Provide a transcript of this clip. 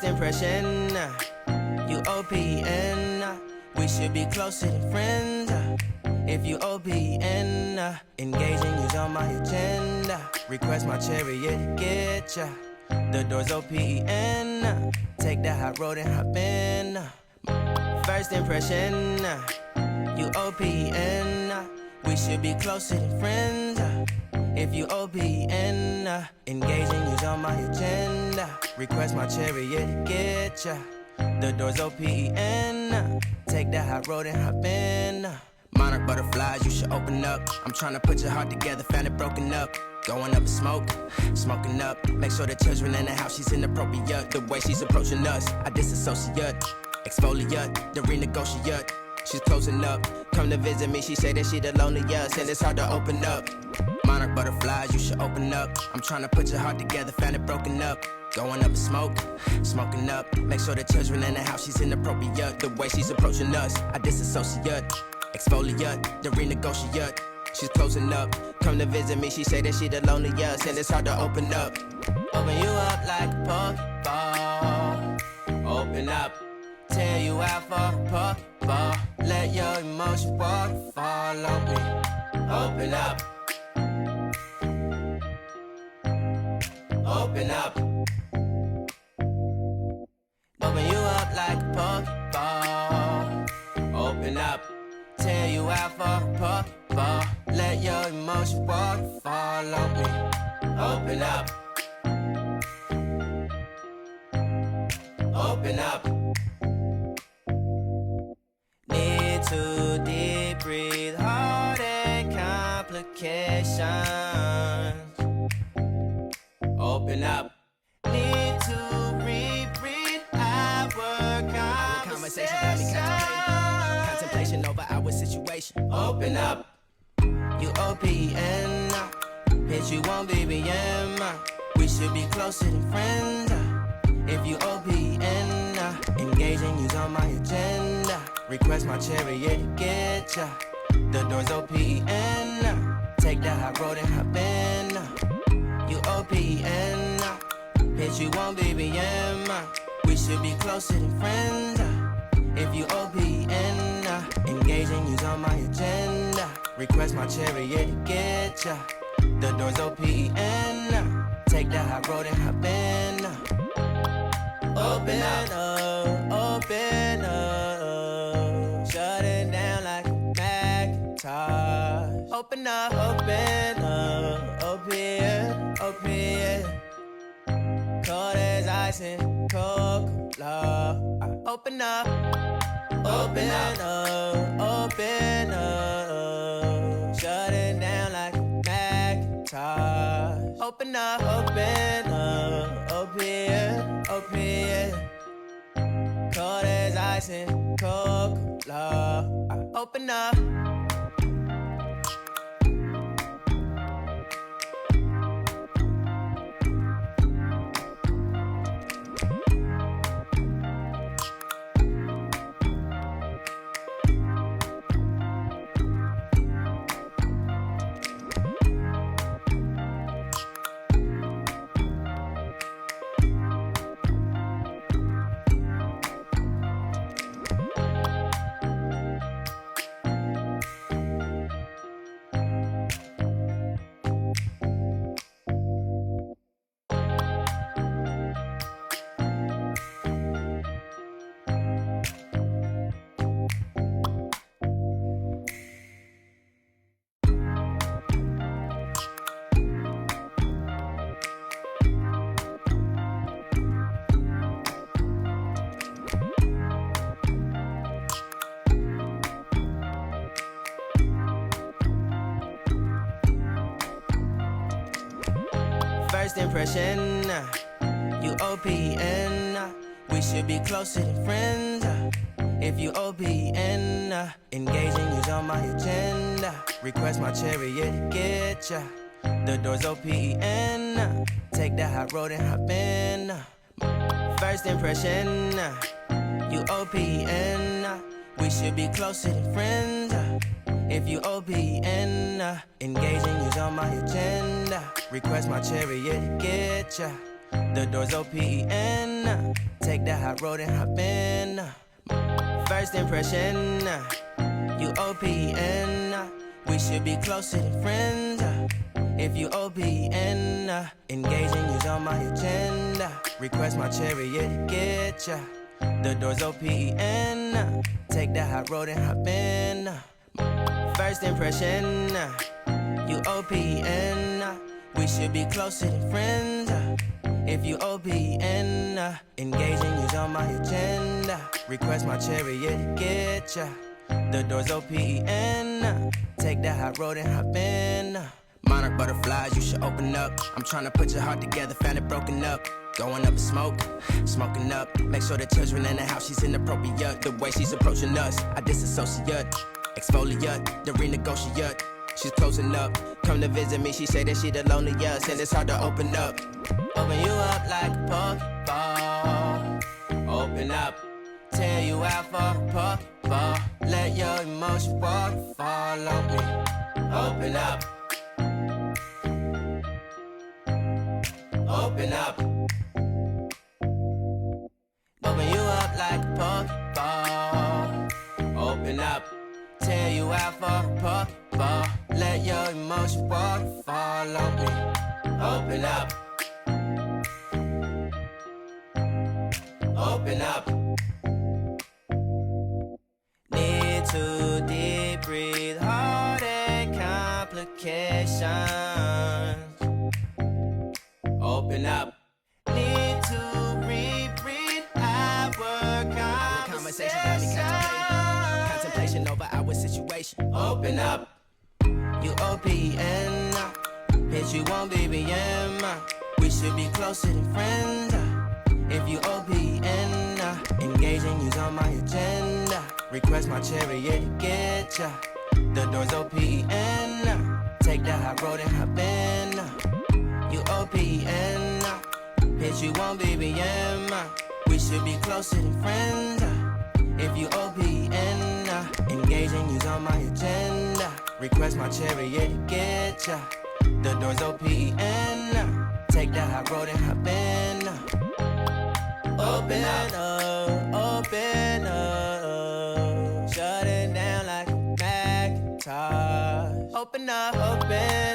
impression, you OPN, we should be closer than friends. If you OPN, engaging you's on my agenda. Request my chariot to get ya. The door's OPN, take the high road and hop in. First impression, you OPN, we should be closer than friends. If you OPN, engaging you's on my agenda. Request my chariot to get ya. The door's OPN, take the high road and hop in. Monarch butterflies, you should open up. I'm tryna put your heart together, found it broken up. Going up in smoke, smoking up. Make sure the children in the house, she's inappropriate. The way she's approaching us, I disassociate. Exfoliate, the renegotiate. She's closing up, come to visit me. She say that she the loneliest and it's hard to open up. Monarch butterflies, you should open up. I'm tryna put your heart together, found it broken up. Going up in smoke, smoking up. Make sure the children in the house, she's inappropriate. The way she's approaching us, I disassociate. Exfoliate, the renegotiate. She's closing up, come to visit me. She say that she the loneliest and it's hard to open up. Open you up like a Pokeball. Open up, tear you out for a Pokeball. Let your emotions waterfall on me. Open up. Open up. Open you up like a Pokeball. Open up, tear you out for a Pokeball. Let your emotions waterfall on me. Open up. Open up. Need to deep breathe, heart and complications. Open up. Need to reread our conversation. Got me contemplation over our situation. Open up. You OPN, hit you on BBM. We should be closer than friends. If you OPN, engaging you's on my agenda. Request my chariot to get ya. The door's OPN, take the high road and hop in. You OPN, hit you on BBM. We should be closer than friends. If you OPN, engaging you's on my agenda. Request my chariot to get ya. The door's OPN, take the high road and hop in. Open up, open up, shut it down like a Macintosh. Open up, open up, open, open. Cold as ice and Coca-Cola. Open up, open up, open up, shut it down like a Macintosh. Open up, open up, open, open. Cold as ice and Coca-Cola. Open up. First impression, you OPN, we should be closer than friends. If you OPN, engaging you's on my agenda. Request my chariot to get ya. The door's OPN, take the high road and hop in. First impression, you OPN, we should be closer than friends. If you OPN, engaging you's on my agenda. Request my chariot to get ya. The door's open. Take the high road and hop in. First impression, you OPN. We should be closer than friends. If you OPN, engaging you's on my agenda. Request my chariot to get ya. The door's open. Take the high road and hop in. First impression, you OPN. We should be closer than friends. If you OPN, engaging you's on my agenda. Request my chariot to get ya. The door's open. Take the high road and hop in. Monarch butterflies, you should open up. I'm trying to put your heart together, found it broken up. Going up in smoke, smoking up. Make sure the children in the house, she's inappropriate. The way she's approaching us, I disassociate. Exfoliate, the renegotiate. She's closing up. Come to visit me, she say that she the loneliest, and it's hard to open up. Open you up like a Pokeball. Open up, tear you out for a Pokeball. Let your emotions waterfall on me. Open up. Open up. Open you up like a Pokeball. Open up, tear you out for a Pokeball. Let your emotions waterfall on me. Open up. Open up. Need to deep breathe, heart and complications. Open up. Need to reread our conversation. Got me contemplation over our situation. Open up. You OPN. Bitch, you won't BBM. We should be closer than friends. If you OPN, engaging you's on my agenda. Request my chariot to get ya. The door's OPN. Take the high road and hop in. You OPN, bitch, you won't BBM. We should be closer than friends. If you OPN, engaging you's on my agenda. Request my chariot to get ya. The door's OPN. Take the high road and hop in. Open up, open up. Shut it down like a Macintosh. Open up, open.